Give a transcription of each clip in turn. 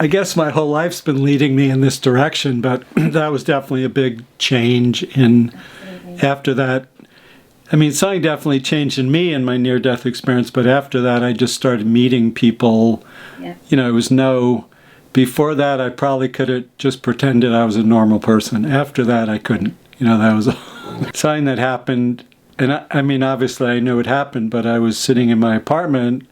I guess my whole life's been leading me in this direction, but that was definitely a big change in after that. I mean, something definitely changed in me in my near-death experience, but after that, I just started meeting people. Yeah. You know, it was before that, I probably could have just pretended I was a normal person. After that, I couldn't. You know, that was something that happened. And I mean, obviously, I knew it happened, but I was sitting in my apartment.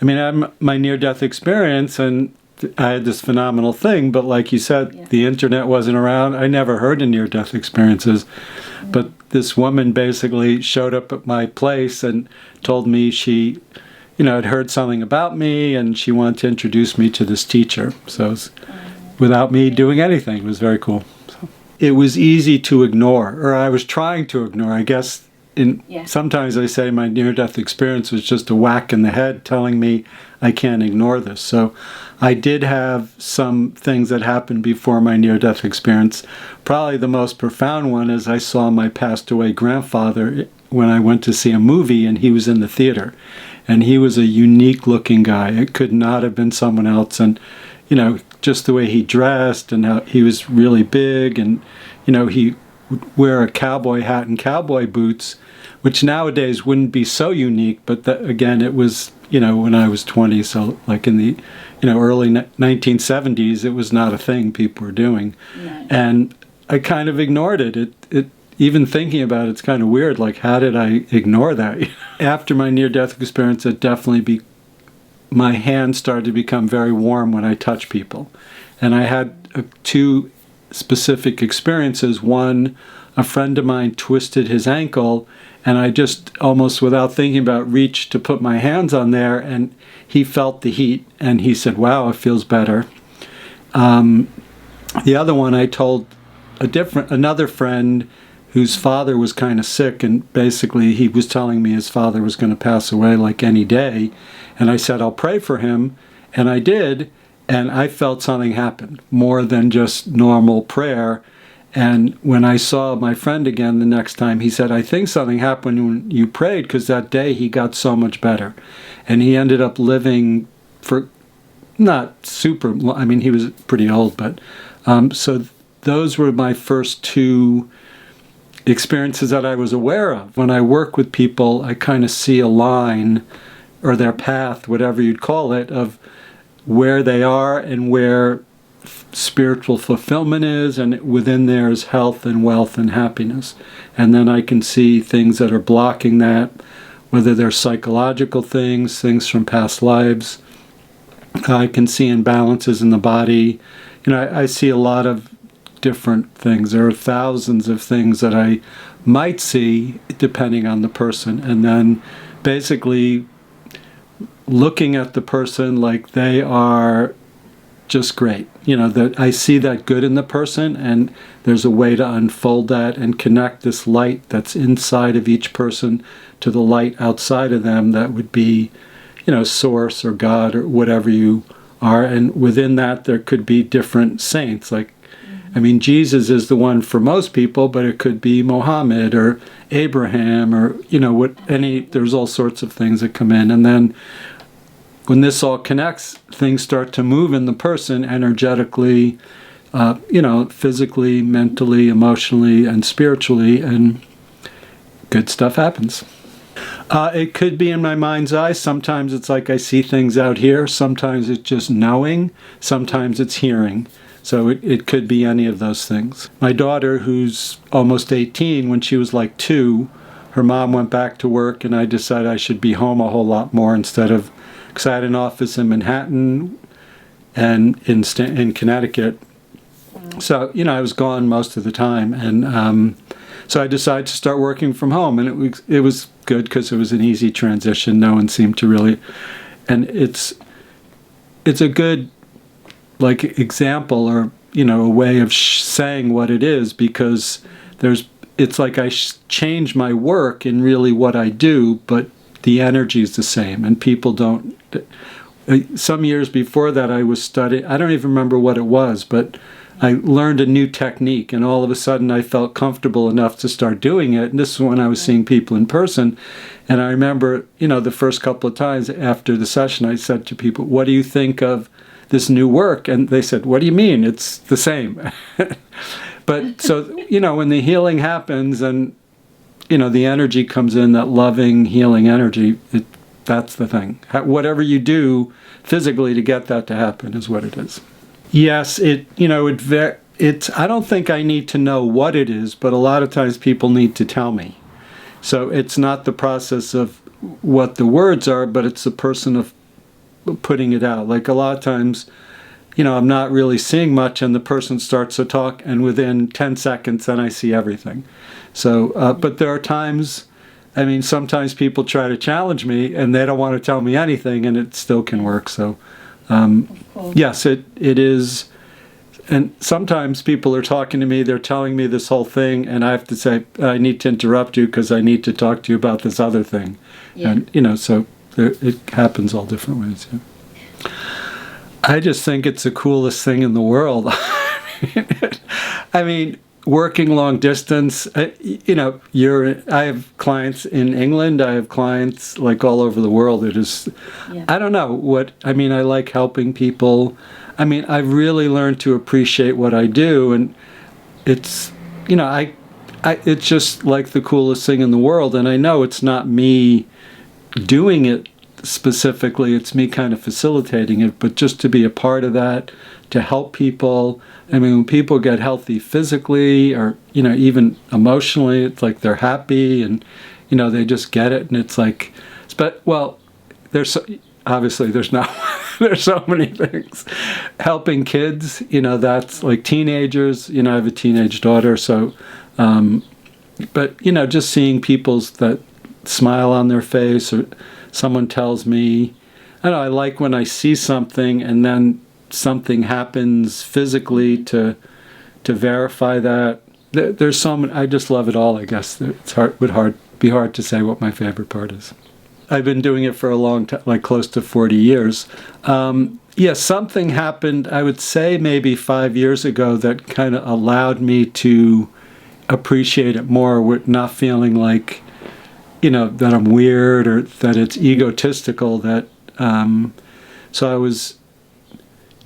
I mean, I had my near-death experience, and I had this phenomenal thing, but like you said, the internet wasn't around. I never heard of near-death experiences. But this woman basically showed up at my place and told me she, had heard something about me, and she wanted to introduce me to this teacher. So it was, without me doing anything, it was very cool. So it was easy to ignore, or I was trying to ignore. I guess sometimes I say my near-death experience was just a whack in the head telling me I can't ignore this. So I did have some things that happened before my near-death experience. Probably the most profound one is I saw my passed-away grandfather when I went to see a movie, and he was in the theater. And he was a unique-looking guy. It could not have been someone else. And, just the way he dressed and how he was really big, and, he would wear a cowboy hat and cowboy boots, which nowadays wouldn't be so unique. But again, it was, when I was 20, so like in the early 1970s, it was not a thing people were doing. No. And I kind of ignored it. It even thinking about it's kind of weird. Like, how did I ignore that? After my near-death experience, it definitely my hands started to become very warm when I touch people. And I had two specific experiences. One, a friend of mine twisted his ankle, and I just almost without thinking about reached to put my hands on there, and he felt the heat, and he said, "Wow, it feels better." The other one, I told another friend whose father was kind of sick, and basically he was telling me his father was going to pass away like any day, and I said, "I'll pray for him," and I did, and I felt something happen more than just normal prayer. And when I saw my friend again the next time, he said, "I think something happened when you prayed," because that day he got so much better. And he ended up living for not super, I mean, he was pretty old, but so those were my first two experiences that I was aware of. When I work with people, I kind of see a line, or their path, whatever you'd call it, of where they are and where spiritual fulfillment is, and within there is health and wealth and happiness. And then I can see things that are blocking that, whether they're psychological things from past lives. I can see imbalances in the body. I see a lot of different things. There are thousands of things that I might see depending on the person. And then basically looking at the person like they are just great. That I see that good in the person, and there's a way to unfold that and connect this light that's inside of each person to the light outside of them that would be, Source or God or whatever you are. And within that, there could be different saints. Like, I mean, Jesus is the one for most people, but it could be Mohammed or Abraham or, there's all sorts of things that come in. And then when this all connects, things start to move in the person energetically, physically, mentally, emotionally, and spiritually, and good stuff happens. It could be in my mind's eye. Sometimes it's like I see things out here. Sometimes it's just knowing. Sometimes it's hearing. So it could be any of those things. My daughter, who's almost 18, when she was like 2, her mom went back to work, and I decided I should be home a whole lot more because I had an office in Manhattan and in Connecticut. So, I was gone most of the time. And so I decided to start working from home. And it was good because it was an easy transition. No one seemed to really... And it's a good, example or, a way of saying what it is, because it's like I change my work in really what I do, but the energy is the same, and people don't... Some years before that, I was studying, I don't even remember what it was, but I learned a new technique, and all of a sudden I felt comfortable enough to start doing it. And this is when I was seeing people in person. And I remember, the first couple of times after the session, I said to people, "What do you think of this new work. And they said, what do you mean? It's the same. But so, when the healing happens and, the energy comes in, that loving, healing energy, that's the thing. Whatever you do physically to get that to happen is what it is. Yes, it's, I don't think I need to know what it is, but a lot of times people need to tell me. So it's not the process of what the words are, but it's the person of putting it out. Like a lot of times, I'm not really seeing much and the person starts to talk and within 10 seconds then I see everything. So, but there are times, sometimes people try to challenge me and they don't want to tell me anything and it still can work. So, yes, it is. And sometimes people are talking to me, they're telling me this whole thing, and I have to say, I need to interrupt you because I need to talk to you about this other thing. Yeah. And, so it happens all different ways. Yeah. I just think it's the coolest thing in the world. Working long distance, I have clients in England, I have clients like all over the world. It is, I don't know I like helping people. I've really learned to appreciate what I do, and it's, it's just like the coolest thing in the world. And I know it's not me doing it specifically, it's me kind of facilitating it, but just to be a part of that, to help people. When people get healthy physically or, even emotionally, it's like they're happy and, they just get it. And it's like, obviously there's so many things. Helping kids, that's like teenagers, I have a teenage daughter. So, but, just seeing people's that smile on their face, or someone tells me, I like when I see something and then something happens physically to verify that. There's so many, I just love it all, I guess. It's would be hard to say what my favorite part is. I've been doing it for a long time, like close to 40 years. Something happened, I would say maybe 5 years ago, that kind of allowed me to appreciate it more, with not feeling like, that I'm weird or that it's egotistical. So I was,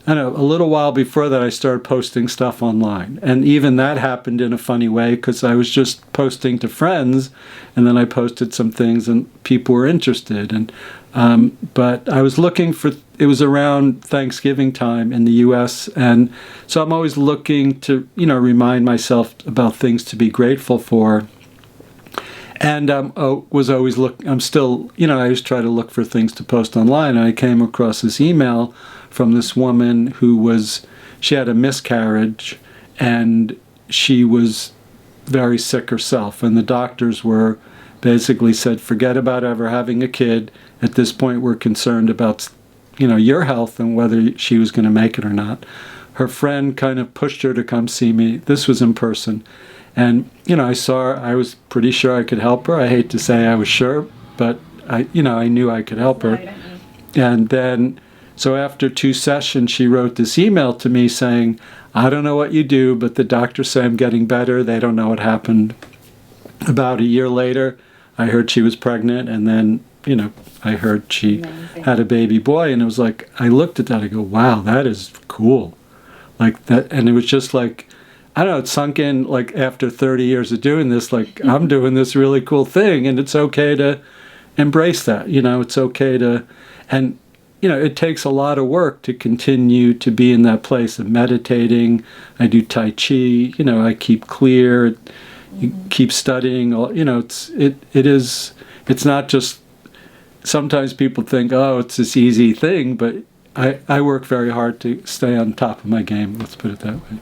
a little while before that I started posting stuff online. And even that happened in a funny way because I was just posting to friends and then I posted some things and people were interested. And but I was looking for, it was around Thanksgiving time in the U.S. And so I'm always looking to, remind myself about things to be grateful for. And was always I'm still, I always try to look for things to post online. And I came across this email from this woman she had a miscarriage and she was very sick herself. And the doctors basically said, forget about ever having a kid. At this point, we're concerned about, your health and whether she was going to make it or not. Her friend kind of pushed her to come see me. This was in person. And, I saw her. I was pretty sure I could help her. I hate to say I was sure, but I knew I could help her. And then, so after 2 sessions, she wrote this email to me saying, I don't know what you do, but the doctors say I'm getting better. They don't know what happened. About a year later, I heard she was pregnant, and then, I heard she had a baby boy, and it was like, I looked at that, I go, wow, that is cool. Like that, and it was just like, I don't know, it sunk in, like after 30 years of doing this, like I'm doing this really cool thing, and it's okay to embrace that, it's okay to, and it takes a lot of work to continue to be in that place of meditating. I do Tai Chi, I keep clear, you keep studying, it's not just, sometimes people think, oh, it's this easy thing, but I work very hard to stay on top of my game, let's put it that way.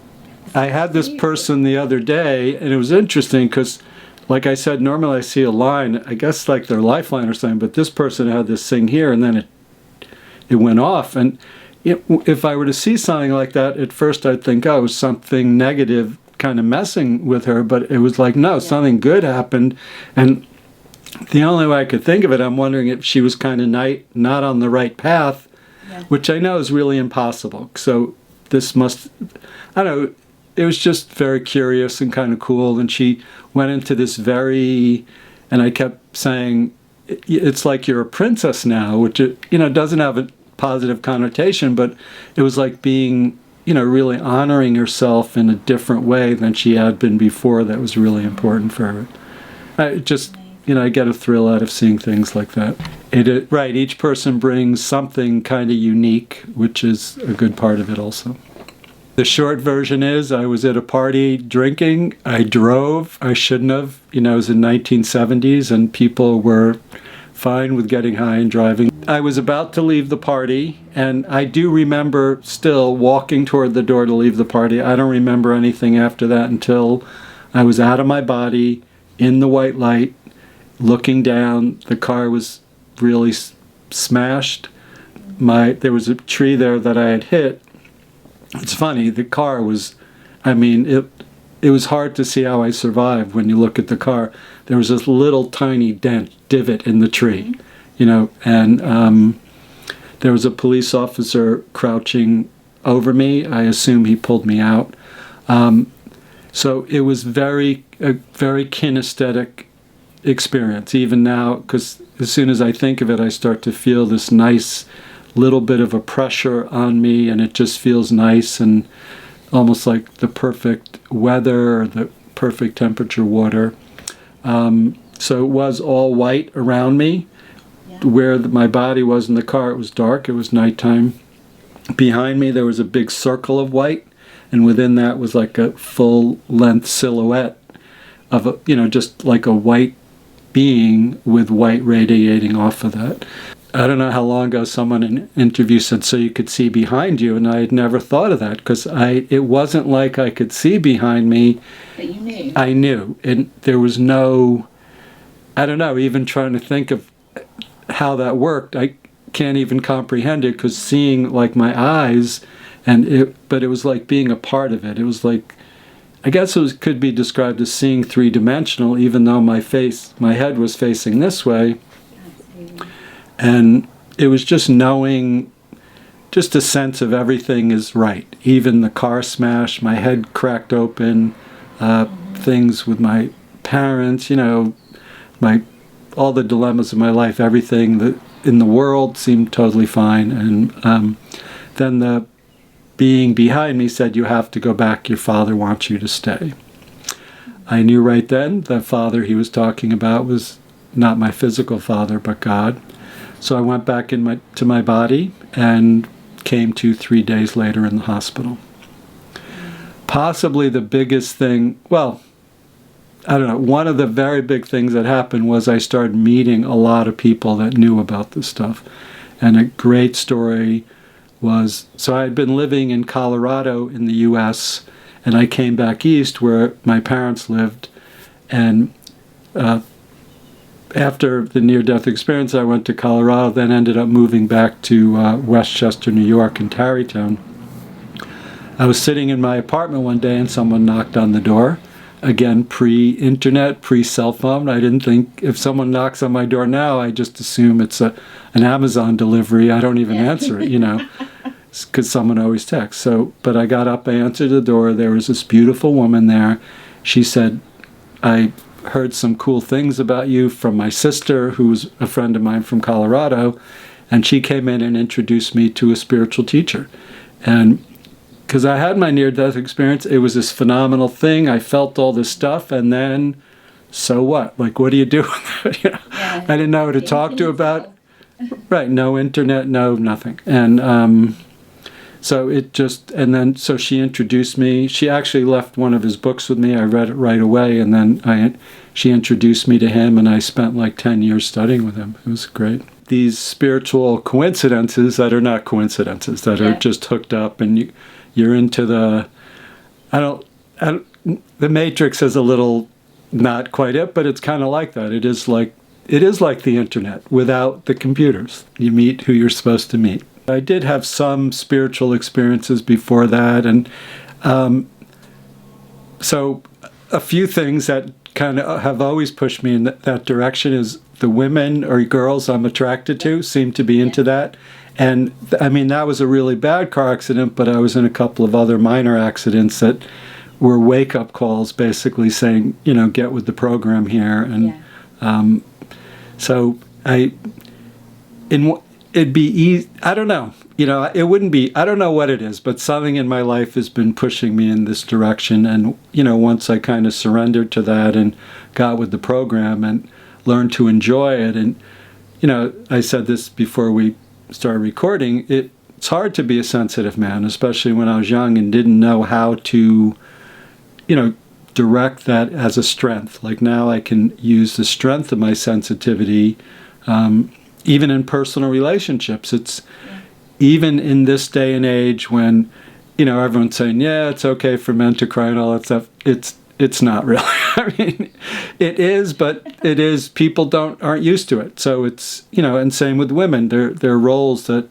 I had this person the other day, and it was interesting because, like I said, normally I see a line, I guess like their lifeline or something, but this person had this thing here, and then it went off. And if I were to see something like that, at first I'd think, oh, it was something negative kind of messing with her, but it was like, no, something good happened. And the only way I could think of it, I'm wondering if she was kind of not on the right path, which I know is really impossible. So this must, I don't know, it was just very curious and kind of cool. And she went into this and I kept saying, it's like you're a princess now, which, doesn't have positive connotation, but it was like being, really honoring herself in a different way than she had been before. That was really important for her. I just, I get a thrill out of seeing things like that. Right, each person brings something kind of unique, which is a good part of it also. The short version is I was at a party drinking. I drove. I shouldn't have. It was in 1970s and people were fine with getting high and driving. I was about to leave the party, and I do remember still walking toward the door to leave the party. I don't remember anything after that until I was out of my body, in the white light, looking down. The car was really smashed. There was a tree there that I had hit. It's funny, the car was, it was hard to see how I survived when you look at the car. There was this little tiny divot in the tree, and there was a police officer crouching over me. I assume he pulled me out. So it was a very kinesthetic experience, even now, because as soon as I think of it, I start to feel this nice little bit of a pressure on me, and it just feels nice and almost like the perfect weather or the perfect temperature water. So it was all white around me. Where my body was in the car, it was dark. It was nighttime. Behind me, there was a big circle of white, and within that was like a full-length silhouette of just like a white being with white radiating off of that. I don't know how long ago someone in an interview said, so you could see behind you, and I had never thought of that, because it wasn't like I could see behind me. But you knew. I knew, and there was no, I don't know, even trying to think of how that worked, I can't even comprehend it, because seeing like my eyes, but it was like being a part of it. It was like, I guess could be described as seeing three-dimensional, even though my head was facing this way. And it was just knowing, just a sense of everything is right. Even the car smash, my head cracked open, things with my parents, all the dilemmas of my life, everything that in the world seemed totally fine. And then the being behind me said, you have to go back, your father wants you to stay. I knew right then the father he was talking about was not my physical father, but God. So I went back to my body and came to 3 days later in the hospital. Possibly the biggest thing, well, I don't know, one of the very big things that happened was I started meeting a lot of people that knew about this stuff. And a great story was, so I had been living in Colorado in the U.S., and I came back east where my parents lived, and after the near-death experience, I went to Colorado, then ended up moving back to Westchester, New York, in Tarrytown. I was sitting in my apartment one day, and someone knocked on the door. Again, pre-internet, pre-cell phone. I didn't think, if someone knocks on my door now, I just assume it's an Amazon delivery. I don't even answer it, because someone always texts. But I got up, I answered the door. There was this beautiful woman there. She said, I heard some cool things about you from my sister, who's a friend of mine from Colorado, and she came in and introduced me to a spiritual teacher. And because I had my near-death experience, it was this phenomenal thing. I felt all this stuff, and then, so what? Like, what do you do? I didn't know who to talk to about. Right, no internet, no nothing. And so she introduced me. She actually left one of his books with me. I read it right away, and then she introduced me to him, and I spent like 10 years studying with him. It was great. These spiritual coincidences that are not coincidences, that are just hooked up, and you're into the, the Matrix is a little not quite it, but it's kind of like that. It is like the internet without the computers. You meet who you're supposed to meet. I did have some spiritual experiences before that, and so a few things that kind of have always pushed me in that direction is the women or girls I'm attracted to seem to be into that. And that was a really bad car accident, but I was in a couple of other minor accidents that were wake-up calls, basically saying, get with the program here. And so it'd be easy. I don't know. It wouldn't be, I don't know what it is, but something in my life has been pushing me in this direction. And, once I kind of surrendered to that and got with the program and learned to enjoy it. And, I said this before we started recording, it's hard to be a sensitive man, especially when I was young and didn't know how to, direct that as a strength. Like now I can use the strength of my sensitivity, even in personal relationships. It's even in this day and age when, everyone's saying, yeah, it's okay for men to cry and all that stuff. It's not really. I mean, it is, but it is, people aren't used to it. So it's, and same with women. There are roles that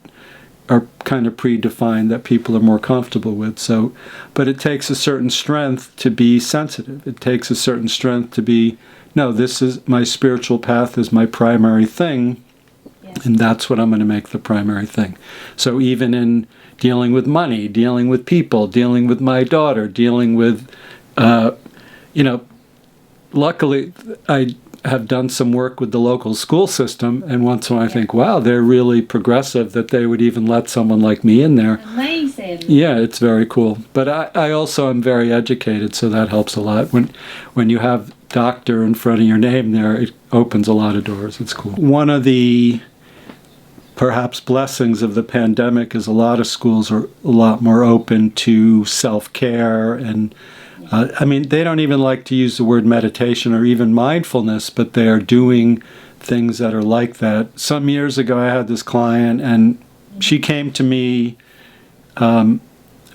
are kind of predefined that people are more comfortable with. So, but it takes a certain strength to be sensitive. It takes a certain strength to be, no, this is my spiritual path is my primary thing. And that's what I'm going to make the primary thing. So even in dealing with money, dealing with people, dealing with my daughter, dealing with, luckily I have done some work with the local school system, and once in a while I think, wow, they're really progressive that they would even let someone like me in there. Amazing. Yeah, it's very cool. But I also am very educated, so that helps a lot. When you have doctor in front of your name there, it opens a lot of doors. It's cool. One of the perhaps blessings of the pandemic is a lot of schools are a lot more open to self-care and they don't even like to use the word meditation or even mindfulness, but they are doing things that are like that. Some years ago, I had this client, and she came to me not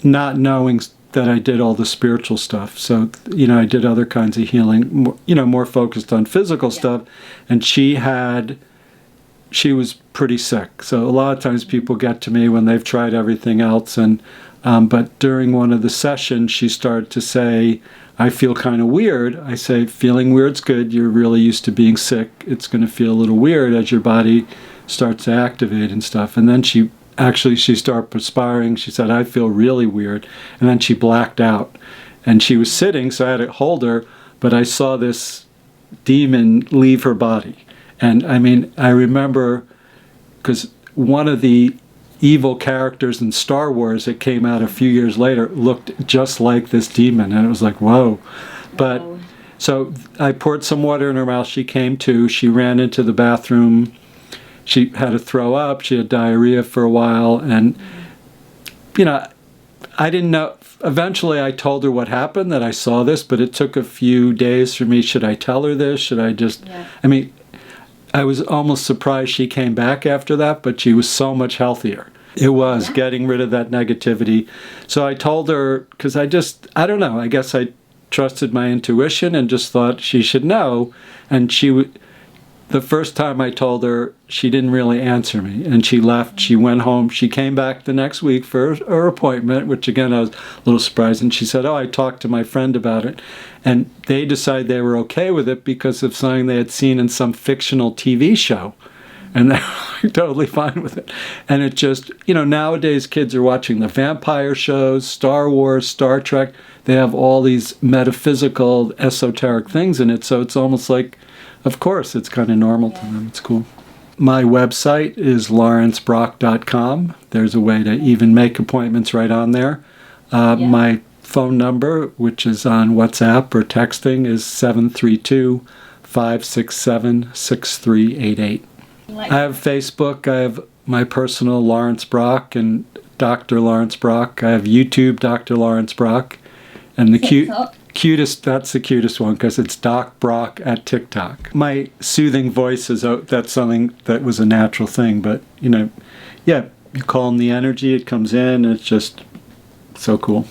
knowing that I did all the spiritual stuff. So, I did other kinds of healing, more focused on physical stuff. And she was pretty sick. So a lot of times people get to me when they've tried everything else, and but during one of the sessions, she started to say, I feel kind of weird. I say, feeling weird's good. You're really used to being sick. It's going to feel a little weird as your body starts to activate and stuff. And then she started perspiring. She said, I feel really weird. And then she blacked out. And she was sitting, so I had to hold her, but I saw this demon leave her body. And I remember, because one of the evil characters in Star Wars that came out a few years later looked just like this demon, and it was like, whoa. But so I poured some water in her mouth. She came to. She ran into the bathroom. She had to throw up. She had diarrhea for a while, and I didn't know. Eventually, I told her what happened, that I saw this, but it took a few days for me. Should I tell her this? Should I just? Yeah. I was almost surprised she came back after that, but she was so much healthier. It was getting rid of that negativity. So I told her, because I don't know, I guess I trusted my intuition and just thought she should know. And the first time I told her, she didn't really answer me. And she left, she went home. She came back the next week for her appointment, which again, I was a little surprised. And she said, I talked to my friend about it. And they decided they were okay with it because of something they had seen in some fictional TV show. And they were totally fine with it. And it just, nowadays kids are watching the vampire shows, Star Wars, Star Trek. They have all these metaphysical, esoteric things in it. So it's almost like, of course, it's kind of normal to them. It's cool. My website is lawrencebrock.com. There's a way to even make appointments right on there. My phone number, which is on WhatsApp or texting, is 732-567-6388. I have Facebook. I have my personal Lawrence Brock and Dr. Lawrence Brock. I have YouTube, Dr. Lawrence Brock. And the cutest, that's the cutest one because it's Doc Brock at TikTok. My soothing voice that's something that was a natural thing, but you calm the energy, it comes in, it's just so cool.